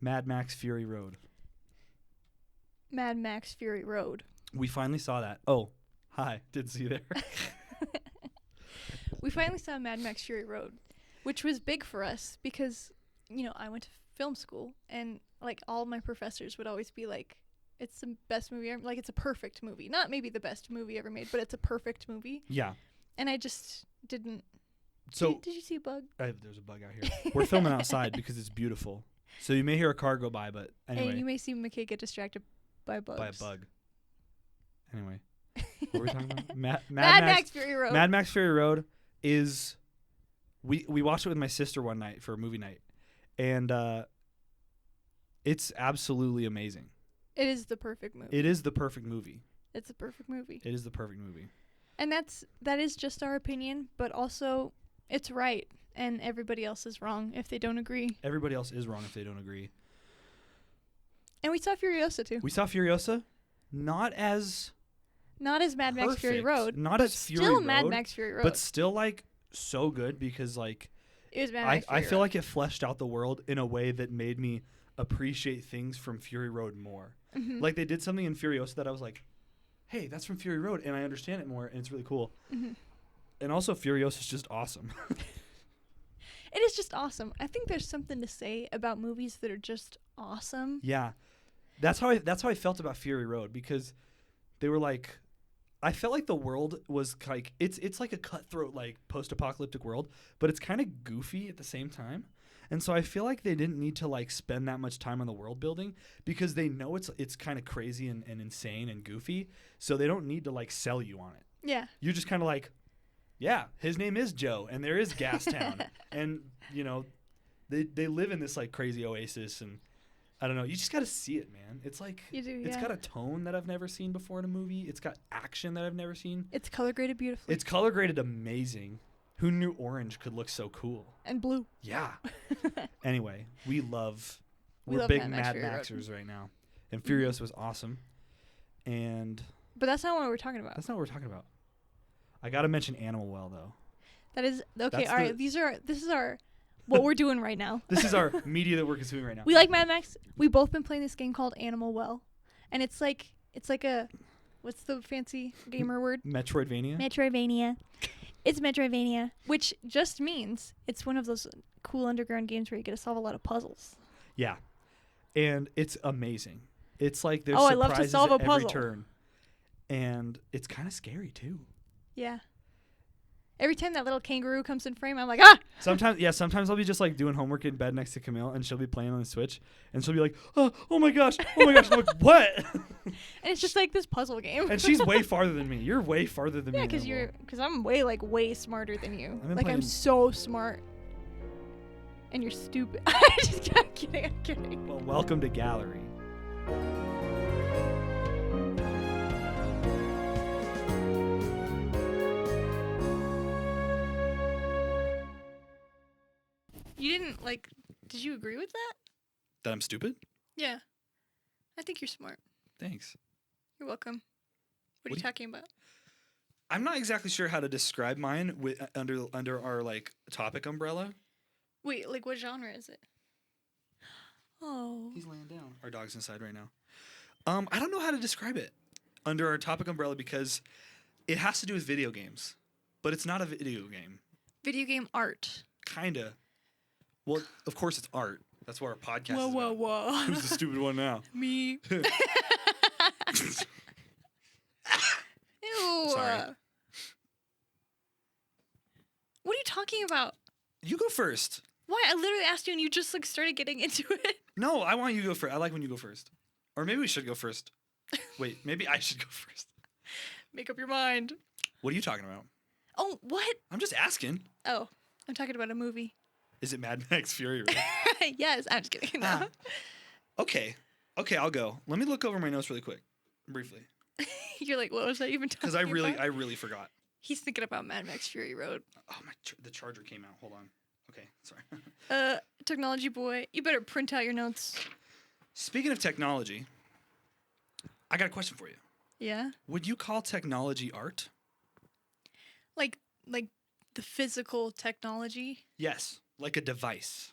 Mad Max Fury Road. Mad Max Fury Road. We finally saw that. Oh, hi. Didn't see you there. We finally saw Mad Max Fury Road, which was big for us because, I went to film school and like all my professors would always be like, it's the best movie ever. Like, it's a perfect movie. Not maybe the best movie ever made, but it's a perfect movie. Yeah. And I just didn't. So Did you see a bug? there's a bug out here. We're filming outside because it's beautiful. So you may hear a car go by, but anyway. And you may see McKay get distracted by bugs. By a bug. Anyway. What were we talking about? Mad Max Fury Road. Mad Max Fury Road is... We watched it with my sister one night for a movie night. And it's absolutely amazing. It is the perfect movie. It is the perfect movie. It's a perfect movie. It is the perfect movie. And that is just our opinion, but also it's right, and everybody else is wrong if they don't agree. Everybody else is wrong if they don't agree. And we saw Furiosa too. We saw Furiosa, not as Mad Max Fury Road. Not as Fury Road. Still Mad Max Fury Road. But still like so good because like it was Mad Max Fury I feel Road. like it fleshed out the world in a way that made me appreciate things from Fury Road more. Mm-hmm. Like they did something in Furiosa that I was like, hey, that's from Fury Road, and I understand it more, and it's really cool. Mm-hmm. And also Furiosa is just awesome. It is just awesome. I think there's something to say about movies that are just awesome. Yeah. That's how I felt about Fury Road because they were like I felt like the world was like it's like a cutthroat like post-apocalyptic world, but it's kind of goofy at the same time. And so I feel like they didn't need to like spend that much time on the world building because they know it's kind of crazy and insane and goofy, so they don't need to like sell you on it. Yeah. You're just kind of like, yeah, his name is Joe and there is Gastown and they live in this like crazy oasis and I don't know. You just got to see it, man. It's like You do, it's yeah. got a tone that I've never seen before in a movie. It's got action that I've never seen. It's color graded beautifully. It's color graded amazing. Who knew orange could look so cool? And blue. Yeah. Anyway, we're love big Mad Max Mad Fury Road. Maxers right now. And Furiosa was awesome. And But that's not what we're talking about. that's not what we're talking about. I got to mention Animal Well though. That is okay. That's All right. This is our what we're doing right now. This is our media that we're consuming right now. We like Mad Max. We've both been playing this game called Animal Well, and it's like a what's the fancy gamer word? Metroidvania? Metroidvania. It's Metroidvania, which just means it's one of those cool underground games where you get to solve a lot of puzzles. Yeah. And it's amazing. It's like there's I love to surprises solve a at every puzzle. turn. And it's kind of scary too. Yeah. Every time that little kangaroo comes in frame, I'm like, ah! Sometimes I'll be just like doing homework in bed next to Camille and she'll be playing on the Switch and she'll be like, oh my gosh. I'm like, what? And it's just like this puzzle game. And she's way farther than me. You're way farther than me. Yeah, because I'm way smarter than you. I've been Like, playing- I'm so smart. And you're stupid. I'm kidding. Well, welcome to Gallery. You didn't, did you agree with that? That I'm stupid? Yeah. I think you're smart. Thanks. You're welcome. What are you talking about? I'm not exactly sure how to describe mine under our like topic umbrella. Wait, what genre is it? Oh. He's laying down. Our dog's inside right now. I don't know how to describe it under our topic umbrella because it has to do with video games, but it's not a video game. Video game art. Kinda. Well, of course it's art. That's what our podcast is about. Whoa. Who's the stupid one now? Me. Ew. Sorry. What are you talking about? You go first. Why? I literally asked you and you just started getting into it. No, I want you to go first. I like when you go first. Or maybe we should go first. Wait, maybe I should go first. Make up your mind. What are you talking about? Oh, what? I'm just asking. Oh, I'm talking about a movie. Is it Mad Max Fury Road? Yes, I'm just kidding. No. Ah. Okay, I'll go. Let me look over my notes really quick, briefly, You're like, what was I even talking because about? I really forgot. He's thinking about Mad Max Fury Road. Oh the charger came out. Hold on. Okay, sorry. Technology boy, you better print out your notes. Speaking of technology, I got a question for you. Yeah? Would you call technology art? Like the physical technology? Yes, like a device.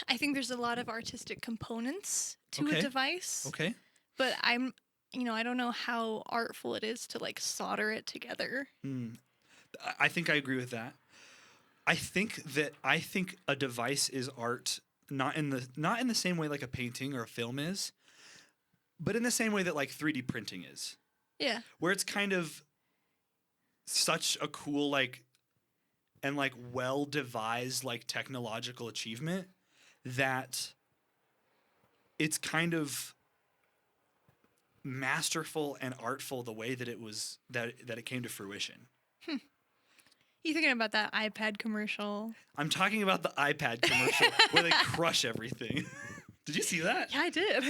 I think there's a lot of artistic components to Okay. a device, Okay. but I don't know how artful it is to like solder it together. I think I agree with that. I think a device is art, not in the same way like a painting or a film is, but in the same way that like 3D printing is, Yeah. where it's kind of such a cool like and like well devised like technological achievement that it's kind of masterful and artful the way that it came to fruition. You thinking about that iPad commercial? I'm talking about the iPad commercial where they crush everything. Did you see that? Yeah, I did.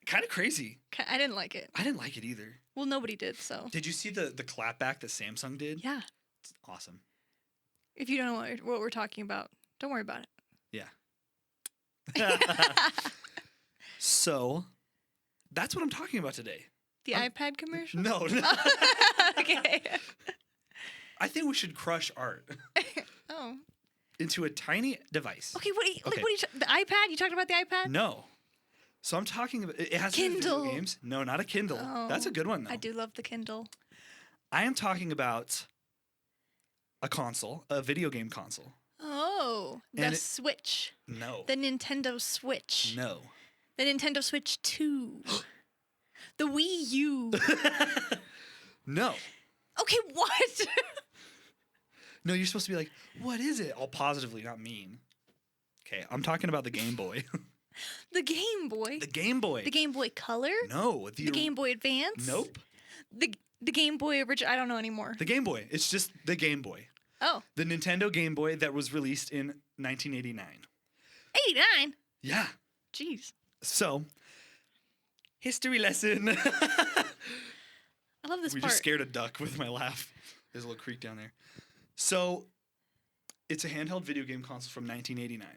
Kind of crazy. I didn't like it. I didn't like it either. Well, nobody did, so. Did you see the clapback that Samsung did? Yeah. It's awesome. If you don't know what we're talking about, don't worry about it. Yeah. So, that's what I'm talking about today. The iPad commercial? No. Okay. I think we should crush art Oh. into a tiny device. Okay, what Okay. are you the iPad? You talked about the iPad? No. So I'm talking about it has to do with Kindle. video games. No, not a Kindle. Oh, That's a good one though. I do love the Kindle. I am talking about a console, a video game console. Oh, the And Switch. No. The Nintendo Switch. No. The Nintendo Switch 2. The Wii U. No. Okay, what? No, you're supposed to be like, what is it? All positively, not mean. Okay, I'm talking about the Game Boy. The Game Boy. The Game Boy. The Game Boy Color. No. The Game Boy Advance. Nope. The Game Boy original. I don't know anymore. The Game Boy. It's just the Game Boy. Oh. The Nintendo Game Boy that was released in 1989. 89. Yeah. Jeez. So, history lesson. I love this We part. just scared a duck with my laugh. There's a little creek down there. So, it's a handheld video game console from 1989.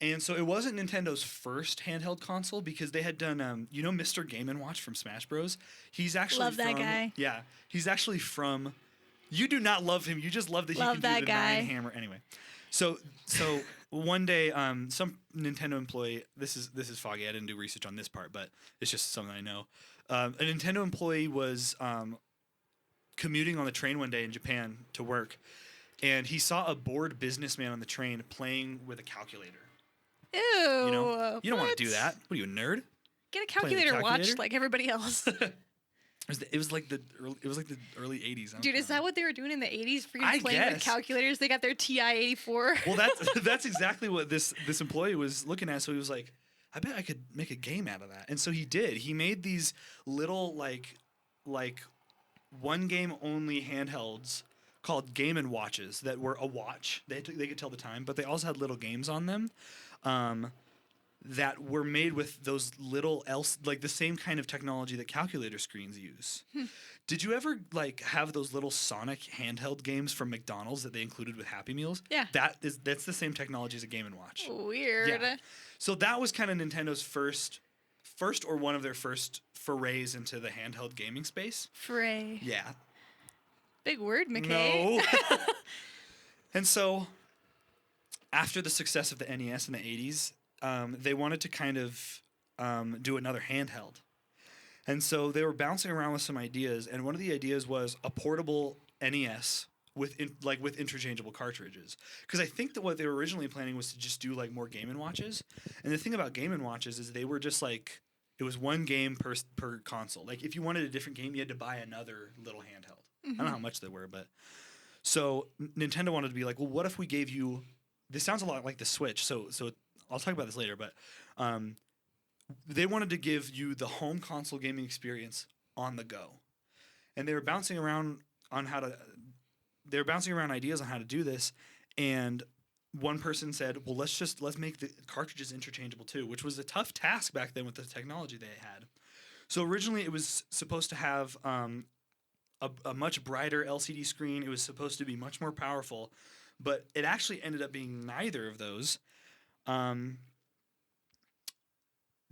And so it wasn't Nintendo's first handheld console because they had done, Mr. Game & Watch from Smash Bros. He's actually Love that guy. Yeah, he's actually from. You do not love him. You just love that he Love can that do the guy. 9-hammer. Anyway, so one day, some Nintendo employee. This is foggy. I didn't do research on this part, but it's just something I know. A Nintendo employee was commuting on the train one day in Japan to work, and he saw a bored businessman on the train playing with a calculator. Ew. You know, you don't want to do what? that. What are you, a nerd? Get a Play with a calculator watch calculator? like everybody else. It was like the early 80s. I don't Dude, is know. that what they were doing in the 80s? Freaking I playing with guess. calculators? They got their TI-84. Well, that's exactly what this employee was looking at. So he was like, I bet I could make a game out of that. And so he did. He made these little like one game only handhelds called Game & Watches that were a watch. They could tell the time, but they also had little games on them. That were made with those little like the same kind of technology that calculator screens use. Did you ever like have those little Sonic handheld games from McDonald's that they included with Happy Meals? Yeah. That's the same technology as a Game & Watch. Weird. Yeah. So that was kind of Nintendo's first or one of their first forays into the handheld gaming space. Fray. Yeah. Big word, McKay. No. And so after the success of the NES in the 80s, they wanted to kind of do another handheld. And so they were bouncing around with some ideas, and one of the ideas was a portable NES with interchangeable cartridges. Because I think that what they were originally planning was to just do like more Game & Watches. And the thing about Game & Watches is they were just like, it was one game per console. Like if you wanted a different game, you had to buy another little handheld. I don't know how much they were, but so Nintendo wanted to be like, well, what if we gave you? This sounds a lot like the Switch. So I'll talk about this later, but they wanted to give you the home console gaming experience on the go, and they were bouncing around ideas on how to do this, and one person said, well, let's make the cartridges interchangeable too, which was a tough task back then with the technology they had. So originally it was supposed to have a much brighter LCD screen. It was supposed to be much more powerful, but it actually ended up being neither of those.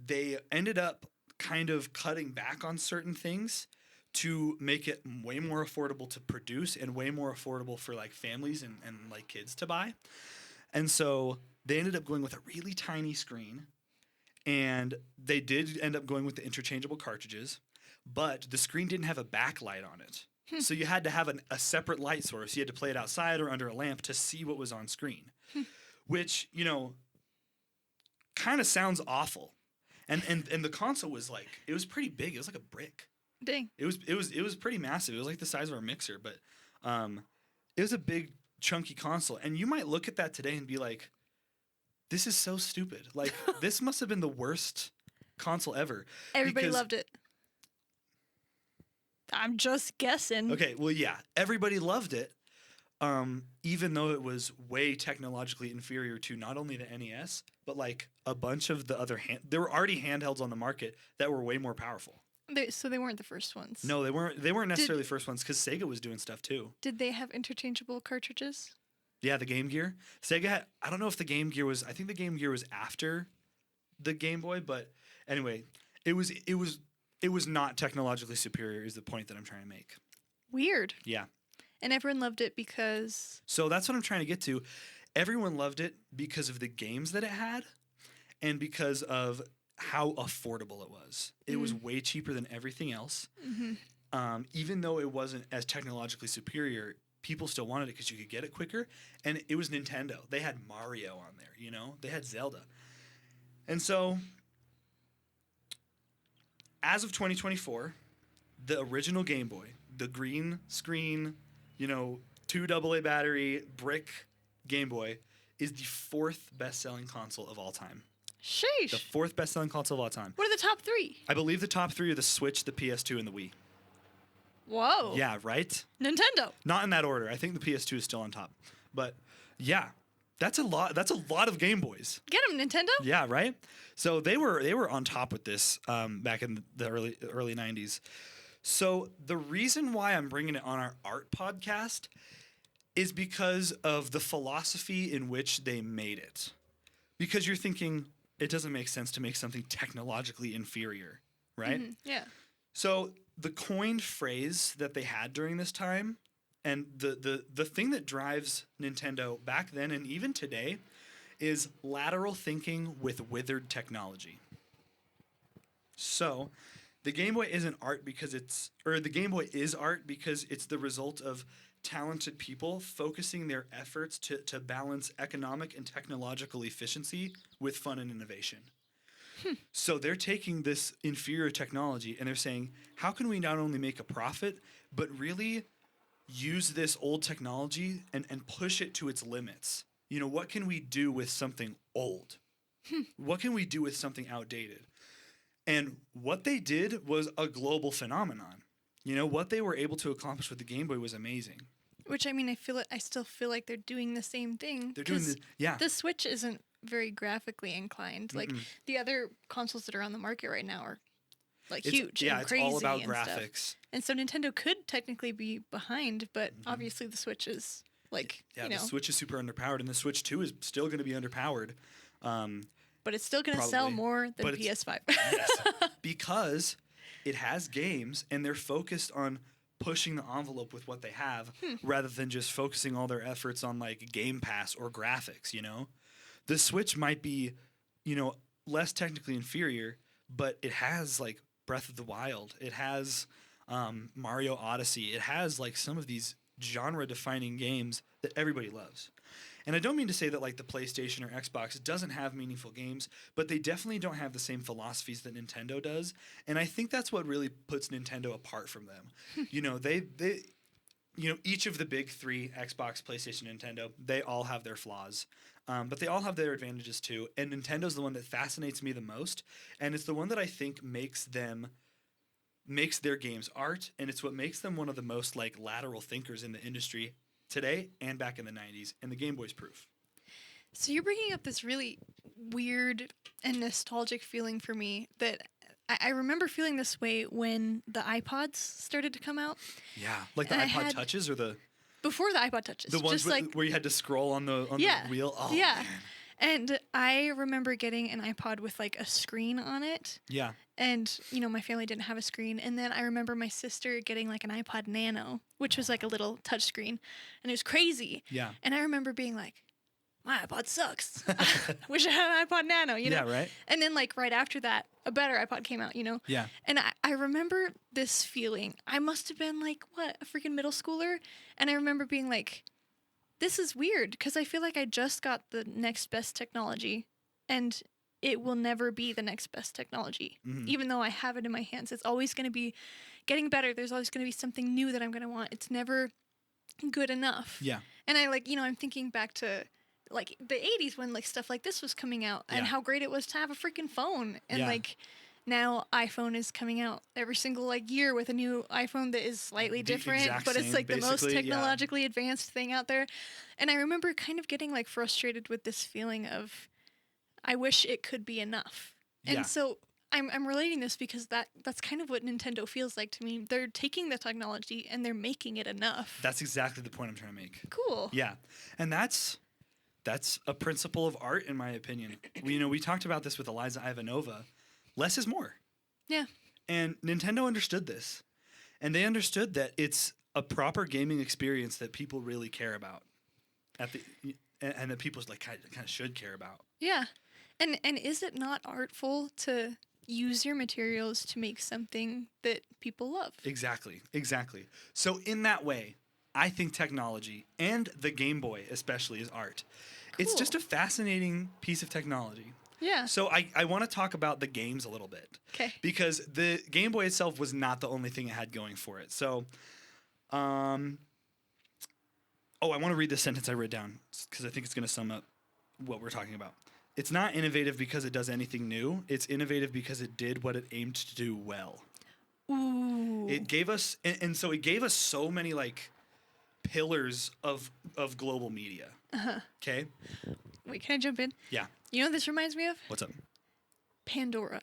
They ended up kind of cutting back on certain things to make it way more affordable to produce and way more affordable for like families and like kids to buy. And so They ended up going with a really tiny screen, and they did end up going with the interchangeable cartridges, but the screen didn't have a backlight on it. So you had to have a separate light source. You had to play it outside or under a lamp to see what was on screen, which, you know, kind of sounds awful. And the console was like, it was pretty big. It was like a brick. Dang. It was pretty massive. It was like the size of our mixer, but it was a big chunky console. And you might look at that today and be like, this is so stupid. Like, this must have been the worst console ever. Everybody loved it. I'm just guessing. Okay, well, yeah, everybody loved it, even though it was way technologically inferior to not only the NES, but like a bunch of the other there were already handhelds on the market that were way more powerful. So they weren't the first ones. No, they weren't. They weren't necessarily the first ones because Sega was doing stuff too. Did they have interchangeable cartridges? Yeah, the Game Gear. Sega had, I don't know if the Game Gear was. I think the Game Gear was after the Game Boy, but anyway, it was not technologically superior. Is the point that I'm trying to make? Weird. Yeah. And everyone loved it because. So that's what I'm trying to get to. Everyone loved it because of the games that it had, and because of how affordable it was. It was way cheaper than everything else. Even though it wasn't as technologically superior, people still wanted it because you could get it quicker. And it was Nintendo. They had Mario on there, you know? They had Zelda. And so, as of 2024, the original Game Boy, the green screen, you know, 2 AA battery, brick Game Boy, is the 4th best-selling console of all time. Sheesh. The 4th best-selling console of all time. What are the top 3? I believe the top 3 are the Switch, the PS2, and the Wii. Whoa. Yeah, right? Nintendo. Not in that order. I think the PS2 is still on top. But yeah, that's a lot. That's a lot of Game Boys. Get them, Nintendo. Yeah, right? So they were on top with this back in the early 90s. So the reason why I'm bringing it on our art podcast is because of the philosophy in which they made it. Because you're thinking, it doesn't make sense to make something technologically inferior, right? Yeah. So the coined phrase that they had during this time, and the thing that drives Nintendo back then and even today, is lateral thinking with withered technology. So the Game Boy isn't art because the Game Boy is art because it's the result of talented people focusing their efforts to balance economic and technological efficiency with fun and innovation. So they're taking this inferior technology and they're saying, how can we not only make a profit, but really use this old technology and push it to its limits? You know, what can we do with something old? What can we do with something outdated? And what they did was a global phenomenon. You know, what they were able to accomplish with the Game Boy was amazing. Which, I mean, I still feel like they're doing the same thing. They're doing the Switch isn't very graphically inclined. Like, the other consoles that are on the market right now are, like, huge and crazy. Yeah, it's all about graphics. Stuff. And so Nintendo could technically be behind, but obviously the Switch is, like, the Switch is super underpowered, and the Switch 2 is still going to be underpowered. But it's still going to sell more than PS5. Yes, because it has games, and they're focused on pushing the envelope with what they have rather than just focusing all their efforts on, like, Game Pass or graphics, you know? The Switch might be, you know, less technically inferior, but it has, like, Breath of the Wild. It has Mario Odyssey. It has, like, some of these genre-defining games that everybody loves. And I don't mean to say that, like, the PlayStation or Xbox doesn't have meaningful games, but they definitely don't have the same philosophies that Nintendo does. And I think that's what really puts Nintendo apart from them. You know, each of the big three, Xbox, PlayStation, Nintendo, they all have their flaws. But they all have their advantages too. And Nintendo's the one that fascinates me the most. And it's the one that I think makes their games art. And it's what makes them one of the most, like, lateral thinkers in the industry today and back in the 90s, and the Game Boy's proof. So you're bringing up this really weird and nostalgic feeling for me that I remember feeling this way when the iPods started to come out. Yeah, like the iPod Touches or the... Before the iPod Touches. The ones where you had to scroll on the wheel? Oh, yeah. Man. And I remember getting an iPod with, like, a screen on it. Yeah. And, you know, my family didn't have a screen. And then I remember my sister getting, like, an iPod Nano, which was, like, a little touch screen. And it was crazy. Yeah. And I remember being like, my iPod sucks. Wish I had an iPod Nano, you know? Yeah, right? And then, like, right after that, a better iPod came out, you know? Yeah. And I remember this feeling. I must have been, like, a freaking middle schooler? And I remember being like, this is weird, because I feel like I just got the next best technology, and it will never be the next best technology. Mm-hmm. Even though I have it in my hands, it's always going to be getting better. There's always going to be something new that I'm going to want. It's never good enough. Yeah. And I, like, you know, I'm thinking back to, like, the 80s when, like, stuff like this was coming out and how great it was to have a freaking phone. And, like, now iPhone is coming out every single, like, year with a new iPhone that is slightly different, but it's, like, the most technologically advanced thing out there. And I remember kind of getting, like, frustrated with this feeling of, I wish it could be enough. And so I'm relating this because that's kind of what Nintendo feels like to me. They're taking the technology and they're making it enough. That's exactly the point I'm trying to make. Cool. Yeah. And that's a principle of art, in my opinion. We talked about this with Eliza Ivanova. Less is more. Yeah. And Nintendo understood this. And they understood that it's a proper gaming experience that people really care about. And that people like kind of should care about. Yeah. And is it not artful to use your materials to make something that people love? Exactly. So in that way, I think technology, and the Game Boy especially, is art. Cool. It's just a fascinating piece of technology. Yeah. So I want to talk about the games a little bit. Okay. Because the Game Boy itself was not the only thing it had going for it. So, I want to read this sentence I wrote down because I think it's going to sum up what we're talking about. It's not innovative because it does anything new. It's innovative because it did what it aimed to do well. Ooh. It gave us, and so it gave us so many, like, pillars of global media. Uh-huh. Okay? Wait, can I jump in? Yeah. You know what this reminds me of? What's up? Pandora.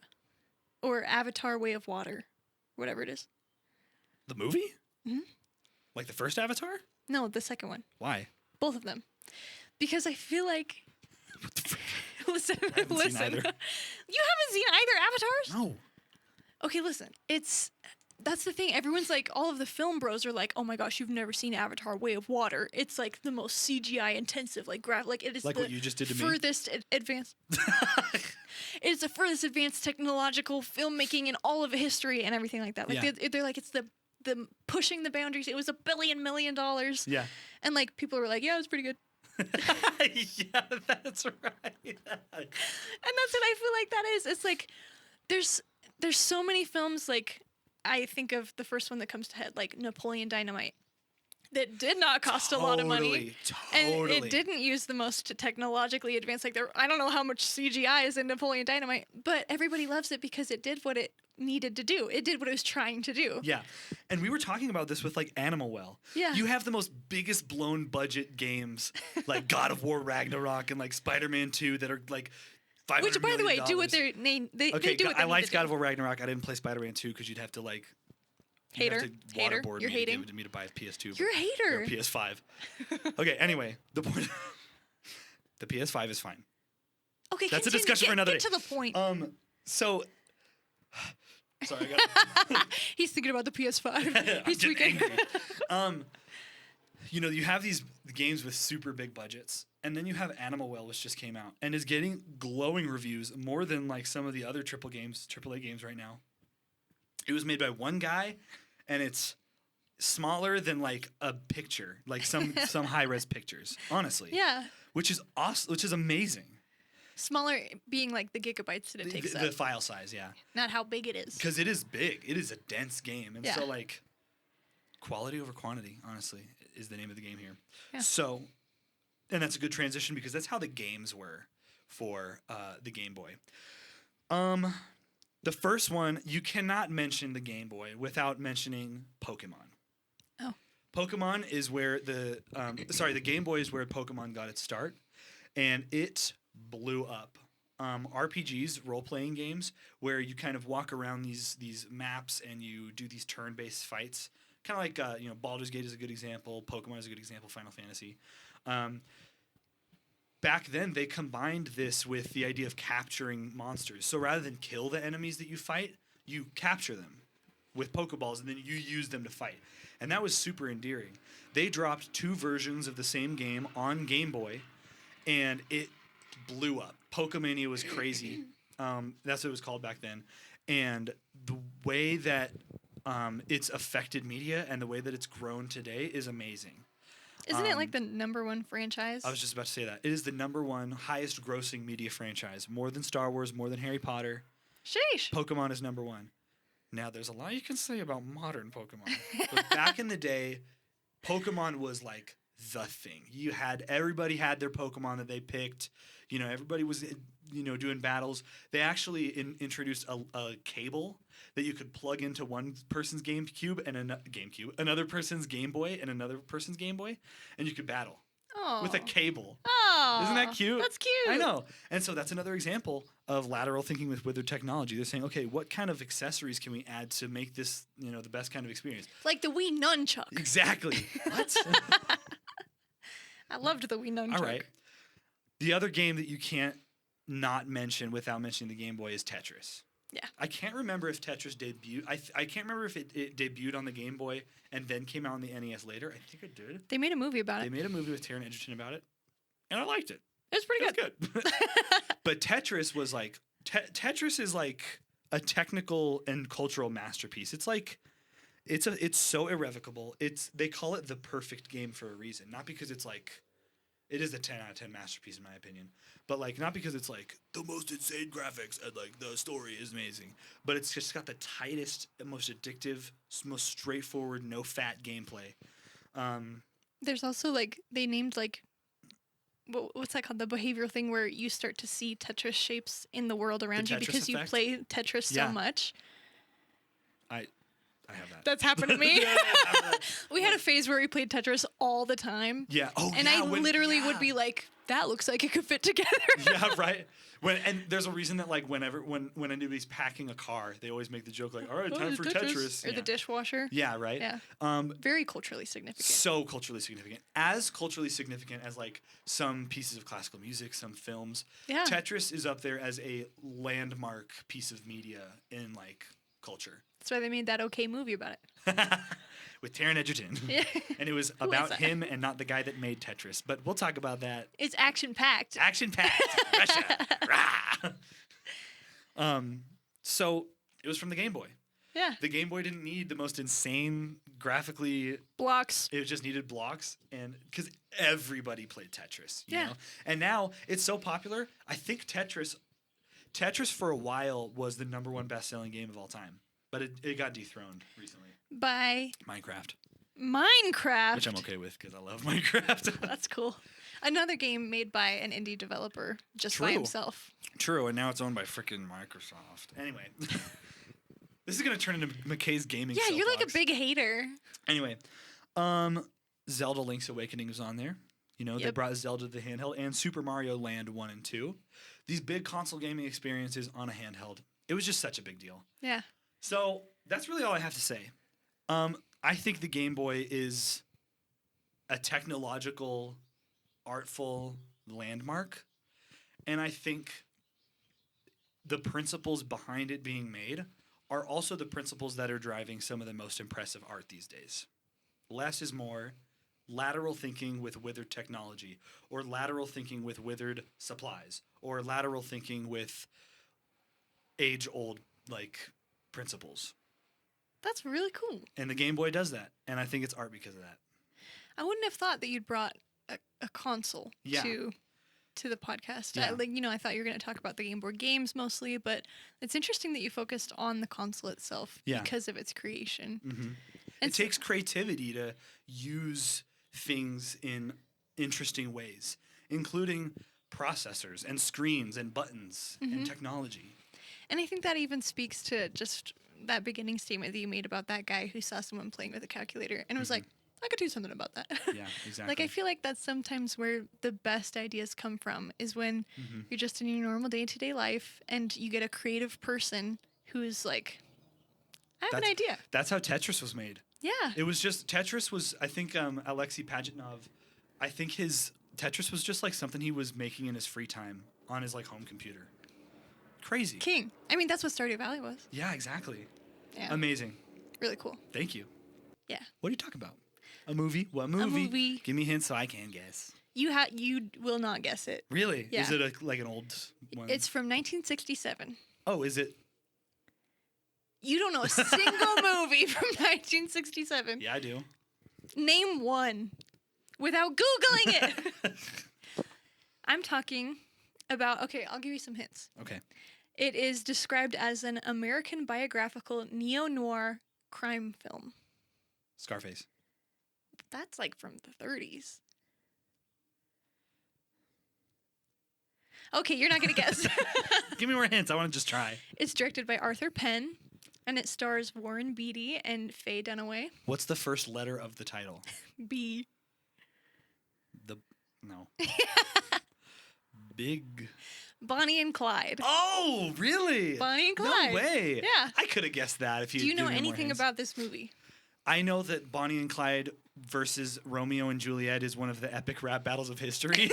Or Avatar Way of Water. Whatever it is. The movie? Mm-hmm. Like the first Avatar? No, the second one. Why? Both of them. Because I feel like... listen. I haven't seen either. You haven't seen either Avatars? No. Okay, listen. That's the thing. Everyone's like, all of the film bros are like, oh my gosh, you've never seen Avatar Way of Water. It's like the most CGI intensive, like it is like the what you just did to me. furthest advanced. It's the furthest advanced technological filmmaking in all of history and everything like that. Like they're like, it's the pushing the boundaries. It was $1 billion million. Yeah. And like people were like, yeah, it was pretty good. Yeah, that's right. And that's what I feel like that is. It's like there's so many films, like I think of the first one that comes to head, like Napoleon Dynamite, that did not cost a lot of money. And it didn't use the most technologically advanced, like I don't know how much CGI is in Napoleon Dynamite, but everybody loves it because it did what it needed to do. It did what it was trying to do. Yeah. And we were talking about this with like Animal Well. Yeah. You have the most biggest blown budget games like God of War Ragnarok and like Spider-Man 2 that are like $500 Which, by the way, million. do what they're named. They do what they I liked need to God do. of War Ragnarok. I didn't play Spider-Man 2 because you'd have to like Hater. waterboard You're me hating. to give it to me to buy a PS2. You're a hater. Or a PS5. Okay, anyway, the point the PS5 is fine. Okay, that's continue. a discussion for another Get day. to the point. So sorry, I got He's thinking about the PS5. He's I'm tweaking. angry. You have these games with super big budgets, and then you have Animal Well, which just came out and is getting glowing reviews more than like some of the other AAA games right now. It was made by one guy, and it's smaller than like a picture, like some high-res pictures, honestly. Yeah. Which is awesome, which is amazing. Smaller being like the gigabytes that it takes The file size, yeah. Not how big it is. Because it is big. It is a dense game. And Yeah. so, like, quality over quantity, honestly, is the name of the game here. Yeah. So, and that's a good transition because that's how the games were for the Game Boy. The first one, you cannot mention the Game Boy without mentioning Pokemon. Oh. Pokemon is where the Game Boy is where Pokemon got its start, and it blew up. RPGs, role-playing games, where you kind of walk around these maps and you do these turn-based fights. Kind of like, Baldur's Gate is a good example, Pokemon is a good example, Final Fantasy. Back then, they combined this with the idea of capturing monsters. So rather than kill the enemies that you fight, you capture them with Pokeballs, and then you use them to fight. And that was super endearing. They dropped 2 versions of the same game on Game Boy, and it blew up. Pokemania was crazy. That's what it was called back then. And the way that it's affected media and the way that it's grown today is amazing. Isn't it like the #1 franchise? I was just about to say that. It is the #1 highest grossing media franchise. More than Star Wars, more than Harry Potter. Sheesh. Pokemon is #1. Now, there's a lot you can say about modern Pokemon. But back in the day, Pokemon was like the thing. Everybody had their Pokemon that they picked. You know, everybody was, doing battles. They actually introduced a cable that you could plug into one person's GameCube and another person's Game Boy and another person's Game Boy, and you could battle with a cable. Oh, isn't that cute? That's cute. I know. And so that's another example of lateral thinking with withered technology. They're saying, okay, what kind of accessories can we add to make this, the best kind of experience? Like the Wii Nunchuck. Exactly. What? I loved the Wii Nunchuck. All right. The other game that you can't not mention without mentioning the Game Boy is Tetris. Yeah. I can't remember if Tetris debuted. I can't remember if it debuted on the Game Boy and then came out on the NES later. I think it did. They made a movie about it. They made a movie with Taron Egerton about it, and I liked it. It was pretty good. It was good. But Tetris was like Tetris is like a technical and cultural masterpiece. It's like it's so irrevocable. They call it the perfect game for a reason, not because it's like. It is a 10 out of 10 masterpiece in my opinion. But like not because it's like the most insane graphics and like the story is amazing, but it's just got the tightest, most addictive, most straightforward, no fat gameplay. There's also like they named like what's that called? The behavioral thing where you start to see Tetris shapes in the world around you because you play Tetris so much. I have that. That's happened to me. We had a phase where we played Tetris all the time. Yeah. Oh, and I literally would be like, that looks like it could fit together. Yeah, right. And there's a reason that like when anybody's packing a car, they always make the joke like, all right, time for Tetris. Or the dishwasher. Yeah, right. Yeah. Very culturally significant. So culturally significant. As culturally significant as like some pieces of classical music, some films. Yeah. Tetris is up there as a landmark piece of media in like culture. That's why they made that okay movie about it. With Taron Egerton. Yeah. And it was about him and not the guy that made Tetris. But we'll talk about that. It's action-packed. Action-packed. Russia. Rah! So it was from the Game Boy. Yeah. The Game Boy didn't need the most insane graphically blocks. It just needed blocks, and because everybody played Tetris, you Yeah. know? And now it's so popular. I think Tetris for a while was the #1 best-selling game of all time, but it got dethroned recently by Minecraft, which I'm okay with because I love Minecraft. That's cool. Another game made by an indie developer just by himself. True, and now it's owned by freaking Microsoft. Anyway, this is gonna turn into McKay's gaming. Yeah, you're like a big hater. Anyway, Zelda: Link's Awakening was on there. You know, they brought Zelda to the handheld and Super Mario Land 1 and 2. These big console gaming experiences on a handheld. It was just such a big deal. Yeah. So that's really all I have to say. I think the Game Boy is a technological, artful landmark. And I think the principles behind it being made are also the principles that are driving some of the most impressive art these days. Less is more. Lateral thinking with withered technology, or lateral thinking with withered supplies, or lateral thinking with age-old like principles. That's really cool. And the Game Boy does that, and I think it's art because of that. I wouldn't have thought that you'd brought a console to the podcast. Yeah. I thought you were going to talk about the Game Boy games mostly, but it's interesting that you focused on the console itself because of its creation. Mm-hmm. It takes creativity to use things in interesting ways, including processors and screens and buttons and technology. And I think that even speaks to just that beginning statement that you made about that guy who saw someone playing with a calculator and was like, I could do something about that. Yeah, exactly. Like, I feel like that's sometimes where the best ideas come from, is when you're just in your normal day-to-day life and you get a creative person who's like, I have an idea. That's how Tetris was made. Yeah. It was just, Tetris was, I think Alexei Pajitnov, I think his Tetris was just like something he was making in his free time on his like home computer. Crazy. King. I mean, that's what Stardew Valley was. Yeah, exactly. Yeah. Amazing. Really cool. Thank you. Yeah. What are you talking about? A movie? What movie? A movie. Give me hints so I can guess. You will not guess it. Really? Yeah. Is it like an old one? It's from 1967. Oh, is it? You don't know a single movie from 1967. Yeah, I do. Name one without Googling it. I'm talking about, okay, I'll give you some hints. Okay. It is described as an American biographical neo-noir crime film. Scarface. That's like from the 30s. Okay, you're not going to guess. Give me more hints. I want to just try. It's directed by Arthur Penn, and it stars Warren Beatty and Faye Dunaway. What's the first letter of the title? B. No. Big. Bonnie and Clyde. Oh, really? Bonnie and Clyde. No way. Yeah. I could have guessed that if you. Do you know given me more anything hints. about this movie? I know that Bonnie and Clyde versus Romeo and Juliet is one of the epic rap battles of history.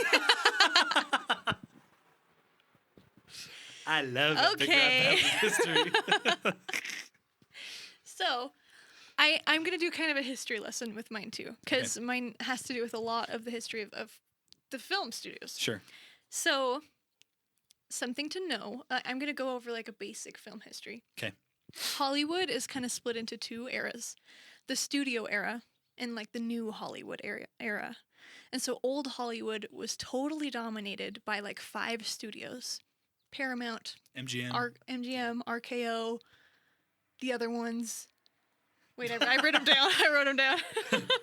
I love epic rap battles of history. So, I'm going to do kind of a history lesson with mine too, because mine has to do with a lot of the history of the film studios. Sure. So, something to know, I'm going to go over like a basic film history. Okay. Hollywood is kind of split into two eras. The studio era and like the new Hollywood era. And so old Hollywood was totally dominated by like 5 studios. Paramount, MGM. MGM, RKO, the other ones. Wait, I wrote them down.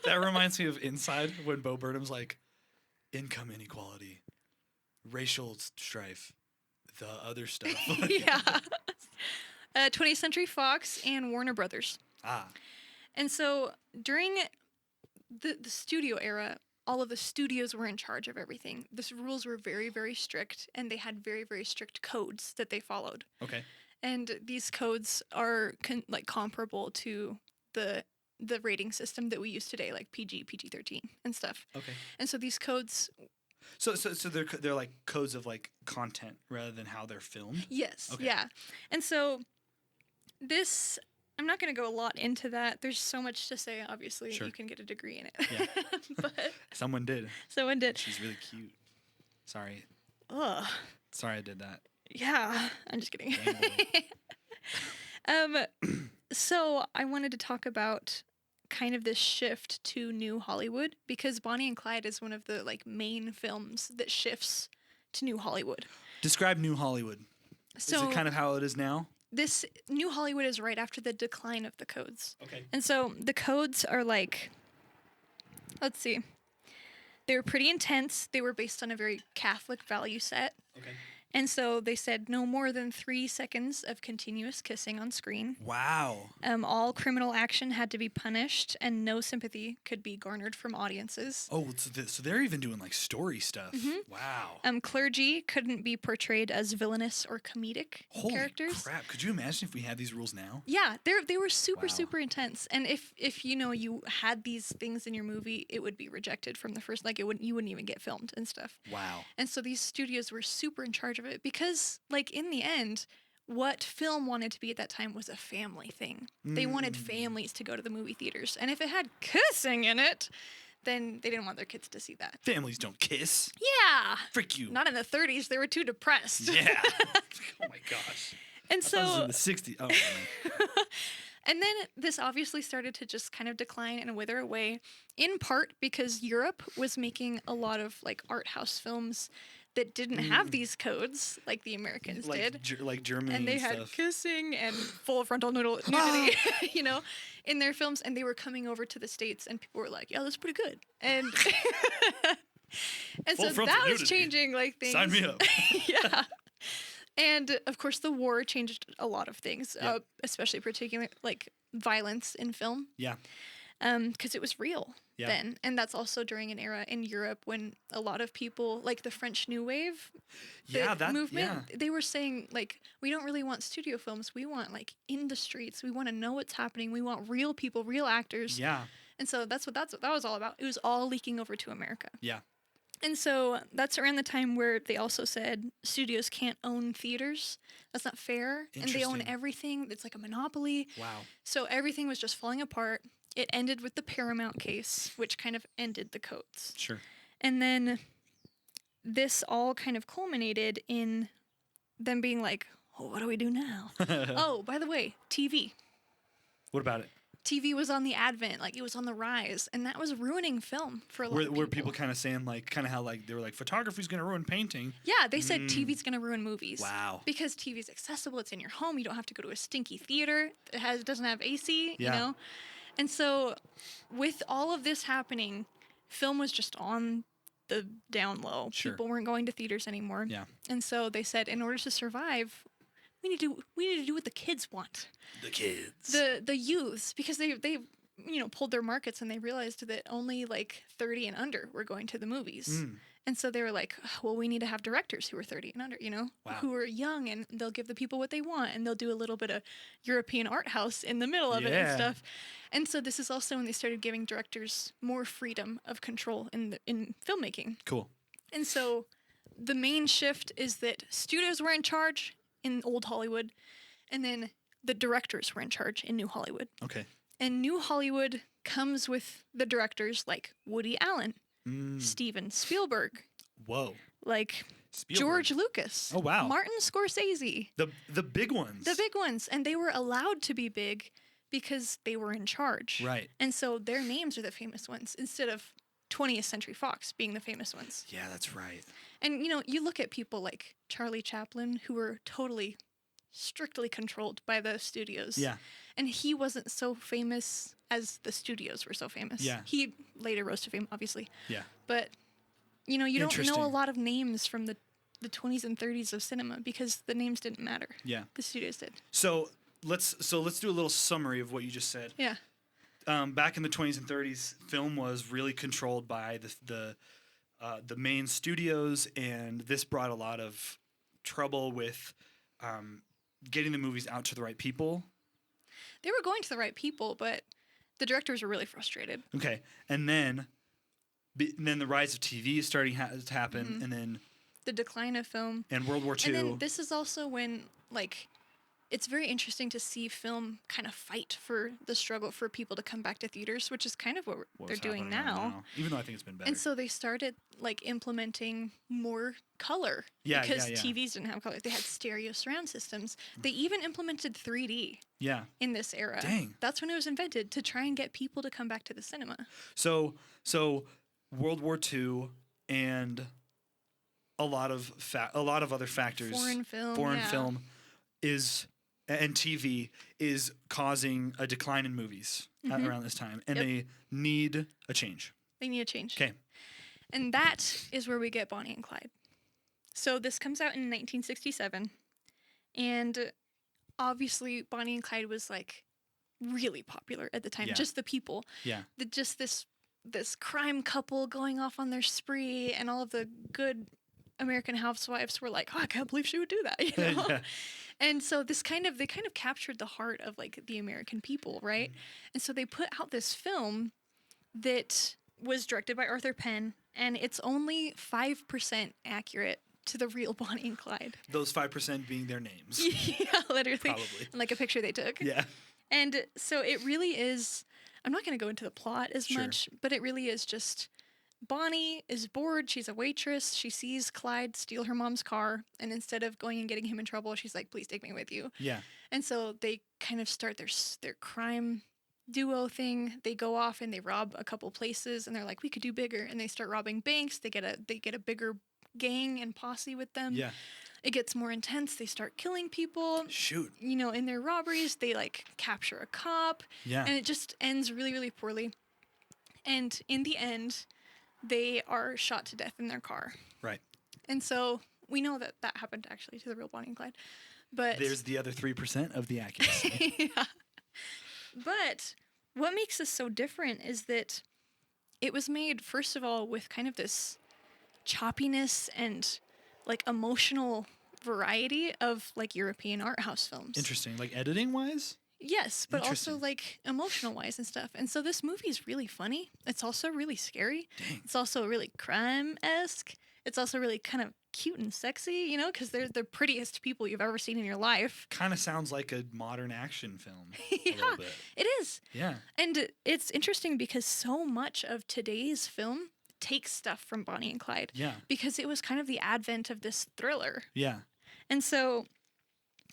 That reminds me of Inside when Bo Burnham's like, income inequality, racial strife, the other stuff. Yeah. 20th Century Fox and Warner Brothers. Ah. And so during the studio era, all of the studios were in charge of everything. The rules were very, very strict, and they had very, very strict codes that they followed. Okay. And these codes are comparable to the rating system that we use today, like PG, PG-13 and stuff. Okay. And so these codes. So they're like codes of like content rather than how they're filmed. Yes. Okay. Yeah. And so this. I'm not going to go a lot into that. There's so much to say, obviously. Sure. You can get a degree in it. Yeah. But Someone did. She's really cute. Sorry. Ugh. Sorry I did that. Yeah. I'm just kidding. So I wanted to talk about kind of this shift to New Hollywood because Bonnie and Clyde is one of the like main films that shifts to New Hollywood. Describe New Hollywood. So, is it kind of how it is now? This New Hollywood is right after the decline of the codes. Okay. And so the codes are like, let's see. They were pretty intense. They were based on a very Catholic value set. Okay. And so they said no more than 3 seconds of continuous kissing on screen. Wow. All criminal action had to be punished, and no sympathy could be garnered from audiences. Oh, so they're even doing like story stuff. Mm-hmm. Wow. Clergy couldn't be portrayed as villainous or comedic characters. Holy crap! Could you imagine if we had these rules now? Yeah, they were super intense. And if you had these things in your movie, it would be rejected from the first. Like you wouldn't even get filmed and stuff. Wow. And so these studios were super in charge of it because, like, in the end, what film wanted to be at that time was a family thing. They wanted families to go to the movie theaters. And if it had kissing in it, then they didn't want their kids to see that. Families don't kiss. Yeah. Frick you. Not in the 30s. They were too depressed. Yeah. Oh, my gosh. And so... I was in the 60s. Oh, and then this obviously started to just kind of decline and wither away, in part because Europe was making a lot of, like, art house films that didn't have these codes like the Americans did. Like Germany and they had kissing and full frontal nudity, in their films. And they were coming over to the States and people were like, yeah, that's pretty good. And and so that was changing like things. Sign me up. Yeah. And of course the war changed a lot of things, especially particularly like violence in film. Yeah. Because it was real then. And that's also during an era in Europe when a lot of people, like the French New Wave movement, they were saying, like, we don't really want studio films. We want, like, in the streets. We want to know what's happening. We want real people, real actors. Yeah. And so that's what that was all about. It was all leaking over to America. Yeah. And so that's around the time where they also said studios can't own theaters. That's not fair. And they own everything. It's like a monopoly. Wow. So everything was just falling apart. It ended with the Paramount case, which kind of ended the codes. Sure. And then this all kind of culminated in them being like, oh, what do we do now? Oh, by the way, TV. What about it? TV was on the advent, like it was on the rise, and that was ruining film for a lot of people. Were people kind of saying like, kind of how like they were like, photography's going to ruin painting? Yeah, they said TV's going to ruin movies. Wow. Because TV's accessible, it's in your home, you don't have to go to a stinky theater, it doesn't have AC, Yeah. you know? And so with all of this happening, film was just on the down low. Sure. People weren't going to theaters anymore. Yeah. And so they said, in order to survive, we need to do what the kids want. The kids. The youths, because they pulled their markets and they realized that only like 30 and under were going to the movies. And so they were like, well, we need to have directors who are 30 and under, Wow. who are young, and they'll give the people what they want, and they'll do a little bit of European art house in the middle of it and stuff. And so this is also when they started giving directors more freedom of control in filmmaking. Cool. And so the main shift is that studios were in charge in old Hollywood, and then the directors were in charge in New Hollywood. Okay. And New Hollywood comes with the directors like Woody Allen, Steven Spielberg, Whoa. like Spielberg. George Lucas. Oh, wow. Martin Scorsese. The big ones. The big ones. And they were allowed to be big because they were in charge. Right. And so their names are the famous ones instead of 20th Century Fox being the famous ones. Yeah, that's right. And, you look at people like Charlie Chaplin, who were totally strictly controlled by the studios. Yeah. And he wasn't so famous as the studios were so famous. Yeah. He later rose to fame, obviously. Yeah. But, you don't know Interesting. a lot of names from the 20s and 30s of cinema because the names didn't matter. Yeah. The studios did. So let's do a little summary of what you just said. Yeah. Back in the 20s and 30s, film was really controlled by the main studios, and this brought a lot of trouble with getting the movies out to the right people. They were going to the right people, but the directors were really frustrated. Okay, and then the rise of TV is starting to happen, and then The decline of film. and World War II. And then this is also when, it's very interesting to see film kind of fight for the struggle for people to come back to theaters, which is kind of what they're What's doing happening right now. Even though I think it's been better. And so they started implementing more color Yeah, because yeah. TVs didn't have color. They had stereo surround systems. They even implemented 3D Yeah. in this era. Dang. That's when it was invented to try and get people to come back to the cinema. So World War II and a lot of other factors. Foreign film. Foreign yeah. film and TV is causing a decline in movies around this time, and Yep. they need a change. They need a change. Okay. And that is where we get Bonnie and Clyde. So this comes out in 1967, and obviously Bonnie and Clyde was really popular at the time. Yeah. Just the people. Yeah. Just this crime couple going off on their spree, and all of the good American housewives were like, "Oh, I can't believe she would do that," Yeah. And so they kind of captured the heart of the American people, right? And so they put out this film that was directed by Arthur Penn, and it's only 5% accurate to the real Bonnie and Clyde. Those 5% being their names. Yeah, literally. Probably. And a picture they took. Yeah. And so it really is, I'm not going to go into the plot as Sure. much, but it really is just Bonnie is bored. She's a waitress. She sees Clyde steal her mom's car, and instead of going and getting him in trouble, she's like, "Please take me with you." Yeah. And so they kind of start their crime duo thing. They go off and they rob a couple places, and they're like, "We could do bigger." And they start robbing banks. They get a bigger gang and posse with them. Yeah. It gets more intense. They start killing people. Shoot. In their robberies, they capture a cop. Yeah. And it just ends really, really poorly. And in the end, they are shot to death in their car. Right. And so we know that happened actually to the real Bonnie and Clyde. But There's the other 3% of the accuracy. yeah. But what makes this so different is that it was made, first of all, with kind of this choppiness and emotional variety of European art house films. Interesting. Editing wise? Yes, but also Interesting. emotional wise and stuff. And so this movie is really funny. It's also really scary. Dang. It's also really crime-esque. It's also really kind of cute and sexy, because they're the prettiest people you've ever seen in your life. Kind of sounds like a modern action film. Yeah, A little bit. it is. Yeah. And it's interesting because so much of today's film take stuff from Bonnie and Clyde. Yeah. Because it was kind of the advent of this thriller. Yeah. And so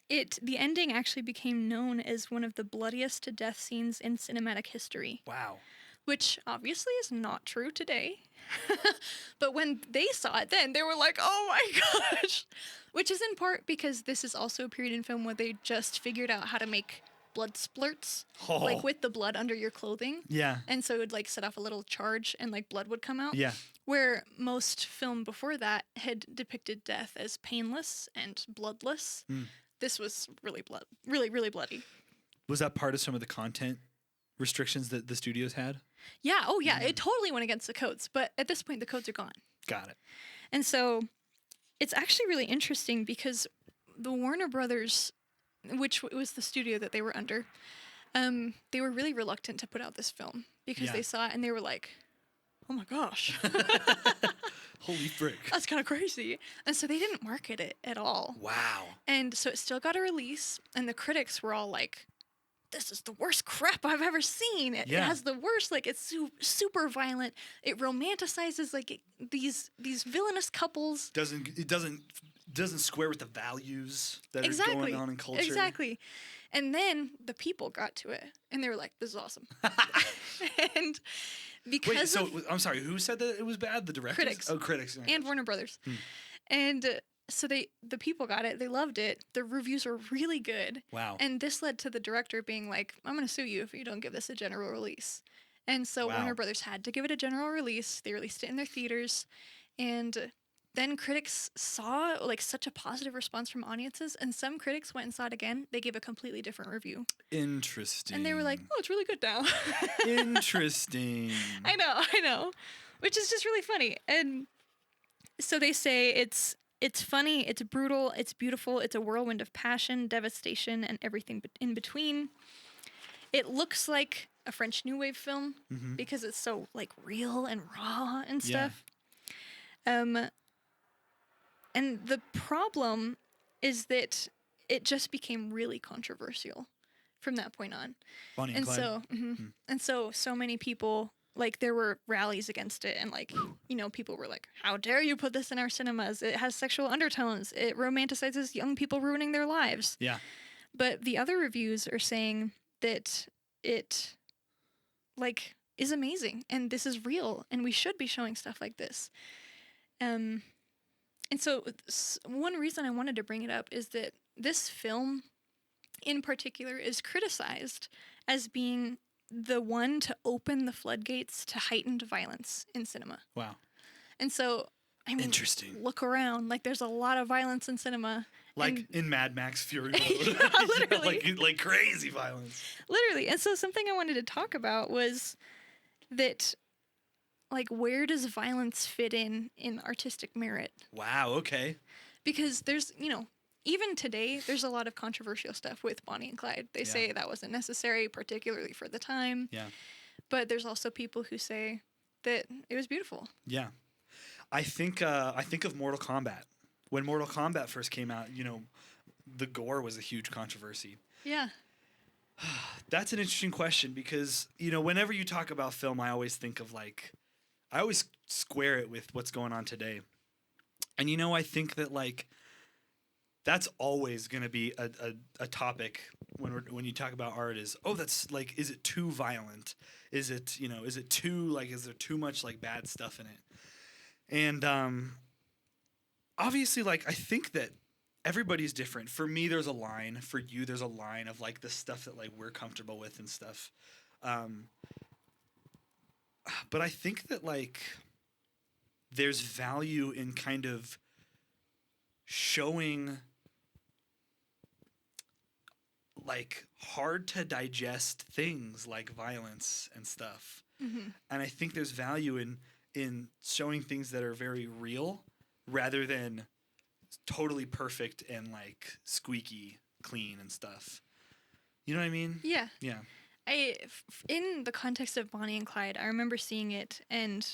the ending actually became known as one of the bloodiest death scenes in cinematic history. Wow. Which obviously is not true today. But when they saw it then, they were like, oh my gosh. Which is in part because this is also a period in film where they just figured out how to make blood splurts, like with the blood under your clothing. Yeah. And so it would like set off a little charge and like blood would come out. Yeah. Where most film before that had depicted death as painless and bloodless. This was really really bloody. Was that part of some of the content restrictions that the studios had? Yeah. Oh yeah. It totally went against the codes. But at this point, the codes are gone. Got it. And so it's actually really interesting because the Warner Brothers, which was the studio that they were under, they were really reluctant to put out this film because they saw it and they were like, oh my gosh. Holy frick. That's kind of crazy. And so they didn't market it at all. Wow. And so it still got a release, and the critics were all like, this is the worst crap I've ever seen. It has the worst, like, it's super violent. It romanticizes, like, these villainous couples. It doesn't square with the values that are going on in culture. Exactly. And then the people got to it, and they were like, this is awesome. And because I'm sorry, who said that it was bad? The directors? Critics. Oh, critics. And Warner Brothers. And so the people got it. They loved it. The reviews were really good. Wow. And this led to the director being like, I'm going to sue you if you don't give this a general release. And so Warner Brothers had to give it a general release. They released it in their theaters. And then critics saw like such a positive response from audiences, and some critics went and saw it again. They gave a completely different review. Interesting. And they were like, oh, it's really good now. Interesting. I know. Which is just really funny. And so they say it's funny, it's brutal, it's beautiful, it's a whirlwind of passion, devastation, and everything in between. It looks like a French New Wave film because it's so like real and raw and stuff. And the problem is that it just became really controversial from that point on. Bonnie and Clyde. And so many people, like, there were rallies against it, and like, you know, people were like, how dare you put this in our cinemas? It has sexual undertones. It romanticizes young people ruining their lives. Yeah. But the other reviews are saying that it, like, is amazing, and this is real, and we should be showing stuff like this. And so one reason I wanted to bring it up is that this film in particular is criticized as being the one to open the floodgates to heightened violence in cinema. Wow. And so, I mean, interesting. Look around. Like, there's a lot of violence in cinema. Like in Mad Max Fury Road. Yeah, literally. like crazy violence. Literally. And so something I wanted to talk about was that, like, where does violence fit in artistic merit? Wow, okay. Because there's, you know, even today, there's a lot of controversial stuff with Bonnie and Clyde. They say that wasn't necessary, particularly for the time. Yeah. But there's also people who say that it was beautiful. Yeah. I think of Mortal Kombat. When Mortal Kombat first came out, you know, the gore was a huge controversy. Yeah. That's an interesting question because, you know, whenever you talk about film, I always think of like, I always square it with what's going on today. And, you know, I think that like, that's always going to be a topic when you talk about art is, oh, that's like, is it too violent? Is it, you know, is it too, like, is there too much like bad stuff in it? And obviously, like, I think that everybody's different. For me, there's a line. For you, there's a line of like the stuff that like we're comfortable with and stuff. But I think that like there's value in kind of showing like hard to digest things like violence and stuff. Mm-hmm. And I think there's value in showing things that are very real rather than totally perfect and like squeaky clean and stuff. You know what I mean? Yeah. Yeah. In the context of Bonnie and Clyde, I remember seeing it and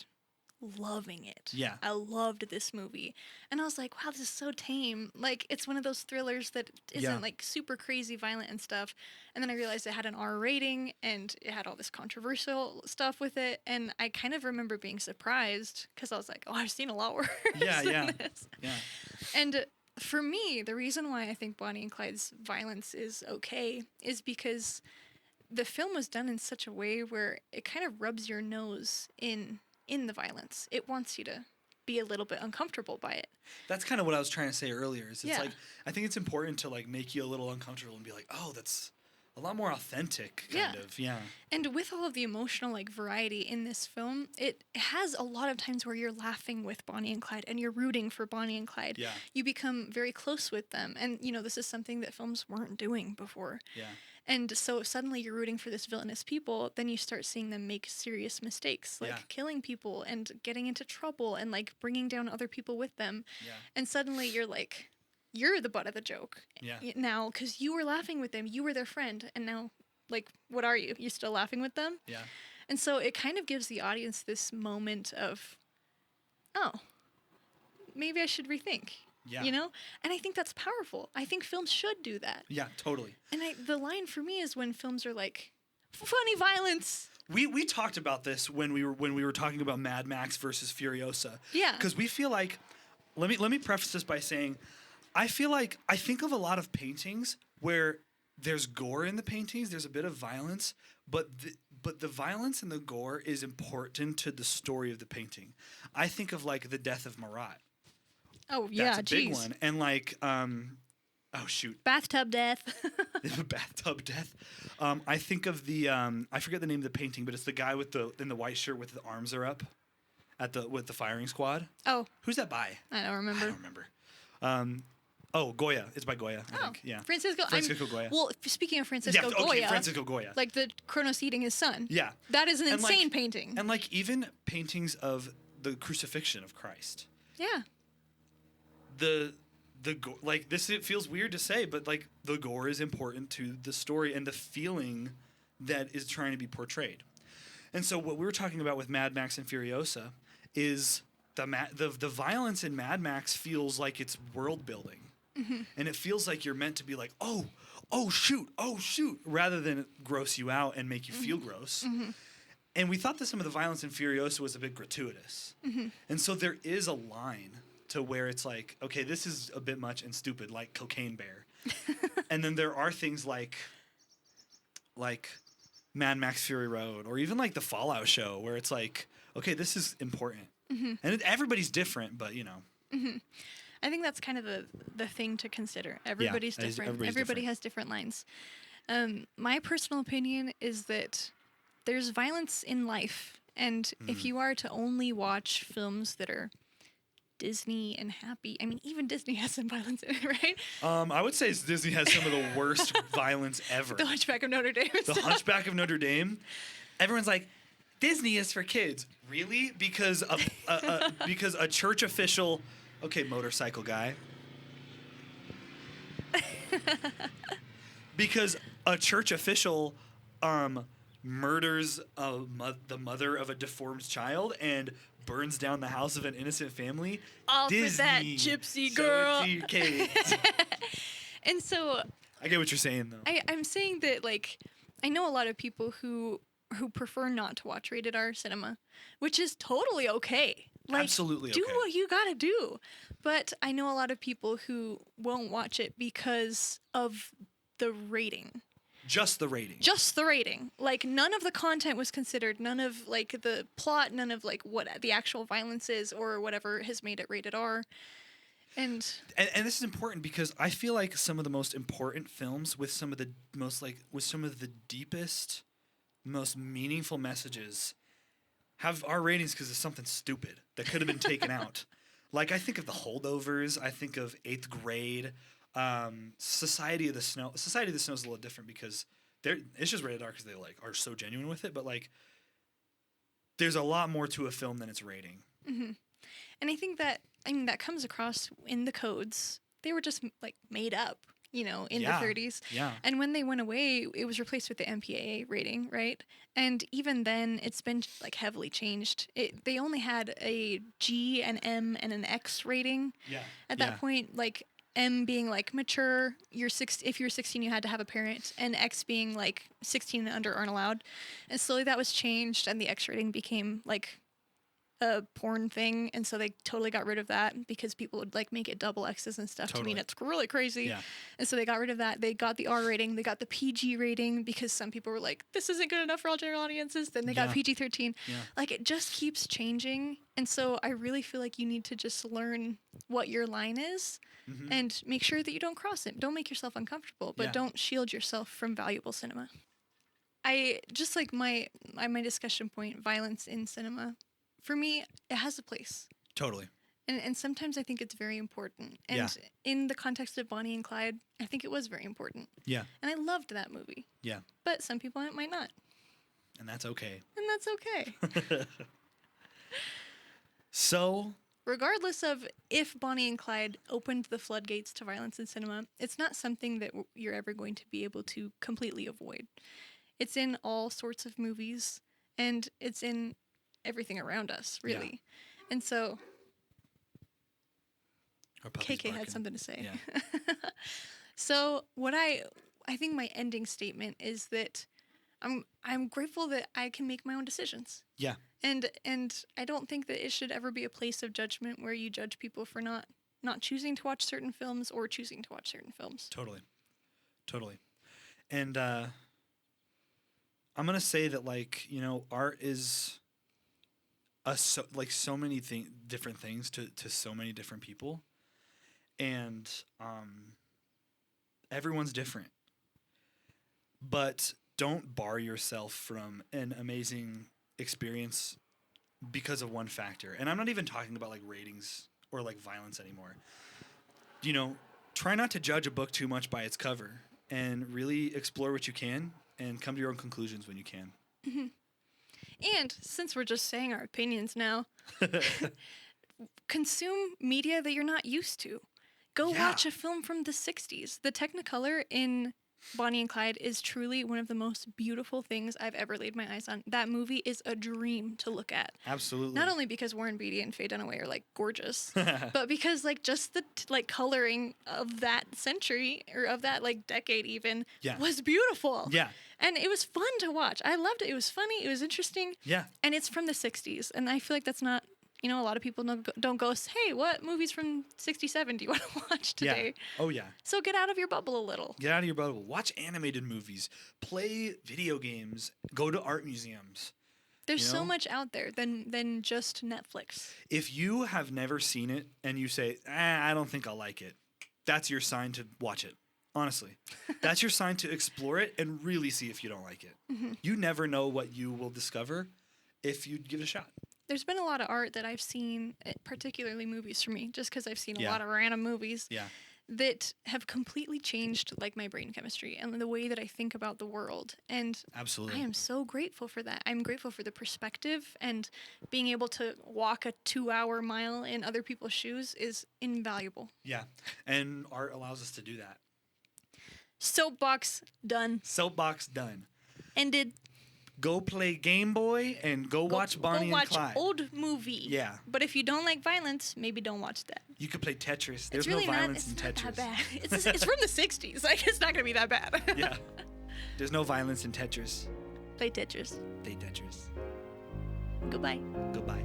loving it. Yeah. I loved this movie. And I was like, wow, this is so tame. Like, it's one of those thrillers that isn't like super crazy violent and stuff. And then I realized it had an R rating and it had all this controversial stuff with it. And I kind of remember being surprised because I was like, oh, I've seen a lot worse than this. Yeah. And for me, the reason why I think Bonnie and Clyde's violence is okay is because the film was done in such a way where it kind of rubs your nose in the violence. It wants you to be a little bit uncomfortable by it. That's kind of what I was trying to say earlier. It's like, I think it's important to like make you a little uncomfortable and be like, oh, that's a lot more authentic kind of. Yeah. And with all of the emotional like variety in this film, it has a lot of times where you're laughing with Bonnie and Clyde and you're rooting for Bonnie and Clyde. Yeah. You become very close with them. And you know, this is something that films weren't doing before. Yeah. And so suddenly you're rooting for this villainous people, then you start seeing them make serious mistakes, like killing people and getting into trouble and like bringing down other people with them. Yeah. And suddenly you're like, you're the butt of the joke now because you were laughing with them, you were their friend, and now like, what are you? You're still laughing with them? Yeah. And so it kind of gives the audience this moment of, oh, maybe I should rethink. Yeah. You know? And I think that's powerful. I think films should do that. Yeah, totally. And the line for me is when films are like, funny violence. We talked about this when we were talking about Mad Max versus Furiosa. Yeah. Because we feel like, let me preface this by saying, I think of a lot of paintings where there's gore in the paintings, there's a bit of violence, but the violence and the gore is important to the story of the painting. I think of like the death of Marat. Oh, yeah, that's a big one. And like, oh shoot, bathtub death. Bathtub death. I think of the I forget the name of the painting, but it's the guy in the white shirt with the arms are up with the firing squad. Oh, who's that by? I don't remember. Goya. It's by Goya, I think. Yeah. Francisco Goya. Well, speaking of Francisco Goya. Francisco Goya. Like the Kronos eating his son. Yeah. That is an insane painting. And like even paintings of the crucifixion of Christ. Yeah. Like this, it feels weird to say, but like the gore is important to the story and the feeling that is trying to be portrayed. And so what we were talking about with Mad Max and Furiosa is the violence in Mad Max feels like it's world building. Mm-hmm. And it feels like you're meant to be like, oh shoot, rather than gross you out and make you feel gross. Mm-hmm. And we thought that some of the violence in Furiosa was a bit gratuitous. Mm-hmm. And so there is a line to where it's like, okay, this is a bit much and stupid, like Cocaine Bear. And then there are things like Mad Max Fury Road, or even like the Fallout show, where it's like, okay, this is important. Mm-hmm. And everybody's different, but you know. Mm-hmm. I think that's kind of the thing to consider. Everybody's different. Everybody has different lines. My personal opinion is that there's violence in life, and if you are to only watch films that are Disney and happy, I mean, even Disney has some violence in it, right? I would say Disney has some of the worst violence ever. The Hunchback of Notre Dame. The Hunchback of Notre Dame. Everyone's like, Disney is for kids. Really? Because a church official, okay, motorcycle guy. Because a church official murders the mother of a deformed child and burns down the house of an innocent family. All Disney, for that gypsy girl. Kids. And so I get what you're saying, though. I'm saying that, like, I know a lot of people who prefer not to watch rated R cinema, which is totally okay. Like, absolutely okay. Do what you gotta do. But I know a lot of people who won't watch it because of the rating. Just the rating. Just the rating. Like, none of the content was considered. None of, like, the plot. None of, like, what the actual violence is or whatever has made it rated R. And this is important because I feel like some of the most important films with some of the deepest, most meaningful messages have R ratings because of something stupid that could have been taken out. Like, I think of The Holdovers. I think of 8th Grade. Society of the Snow. Society of the Snow is a little different because it's just rated R because they like are so genuine with it. But like, there's a lot more to a film than its rating. Mm-hmm. And I think that comes across in the codes. They were just like made up. in the 30s. Yeah. And when they went away, it was replaced with the MPAA rating, right? And even then, it's been like heavily changed. They only had a G, an M, and an X rating. Yeah. At that point, like M being like mature, if you're 16, you had to have a parent, and X being like 16 and under aren't allowed. And slowly that was changed, and the X rating became like a porn thing, and so they totally got rid of that because people would like make it double X's and stuff. Totally. To me, that's really crazy. Yeah. And so they got rid of that. They got the R rating. They got the PG rating because some people were like, "This isn't good enough for all general audiences." Then they got PG-13. Yeah. Like it just keeps changing, and so I really feel like you need to just learn what your line is, and make sure that you don't cross it. Don't make yourself uncomfortable, but don't shield yourself from valuable cinema. I just like my discussion point: violence in cinema. For me, it has a place. Totally. And sometimes I think it's very important. And in the context of Bonnie and Clyde, I think it was very important. Yeah. And I loved that movie. Yeah. But some people might not. And that's okay. And that's okay. So, regardless of if Bonnie and Clyde opened the floodgates to violence in cinema, it's not something that you're ever going to be able to completely avoid. It's in all sorts of movies, and it's in everything around us, really. Yeah. And so KK had something to say. Yeah. So what I think my ending statement is that I'm grateful that I can make my own decisions. Yeah. And I don't think that it should ever be a place of judgment where you judge people for not choosing to watch certain films or choosing to watch certain films. Totally. And I'm going to say that art is so many different things to so many different people, and everyone's different. But don't bar yourself from an amazing experience because of one factor. And I'm not even talking about like ratings or like violence anymore. Try not to judge a book too much by its cover, and really explore what you can and come to your own conclusions when you can. Mm-hmm. And since we're just saying our opinions now, consume media that you're not used to. Go watch a film from the 60s. The Technicolor in Bonnie and Clyde is truly one of the most beautiful things I've ever laid my eyes on. That movie is a dream to look at. Absolutely. Not only because Warren Beatty and Faye Dunaway are like gorgeous, but because like just the coloring of that century or of that like decade even was beautiful. Yeah. And it was fun to watch. I loved it. It was funny. It was interesting. Yeah. And it's from the 60s. And I feel like that's not, a lot of people don't go, hey, what movies from 67 do you want to watch today? Yeah. Oh, yeah. So get out of your bubble a little. Get out of your bubble. Watch animated movies. Play video games. Go to art museums. There's so much out there than just Netflix. If you have never seen it and you say, I don't think I'll like it, that's your sign to watch it. Honestly, that's your sign to explore it and really see if you don't like it. Mm-hmm. You never know what you will discover if you give it a shot. There's been a lot of art that I've seen, particularly movies for me, just because I've seen a lot of random movies that have completely changed like my brain chemistry and the way that I think about the world. And absolutely, I am so grateful for that. I'm grateful for the perspective, and being able to walk a 2-hour mile in other people's shoes is invaluable. Yeah, and art allows us to do that. Soapbox done. Soapbox done. Ended. Go play Game Boy and go watch Bonnie and Clyde. Go watch old movie. Yeah. But if you don't like violence, maybe don't watch that. You could play Tetris. There's really no violence in Tetris. It's not that bad. It's from the 60s. Like, it's not going to be that bad. Yeah. There's no violence in Tetris. Play Tetris. Play Tetris. Goodbye. Goodbye.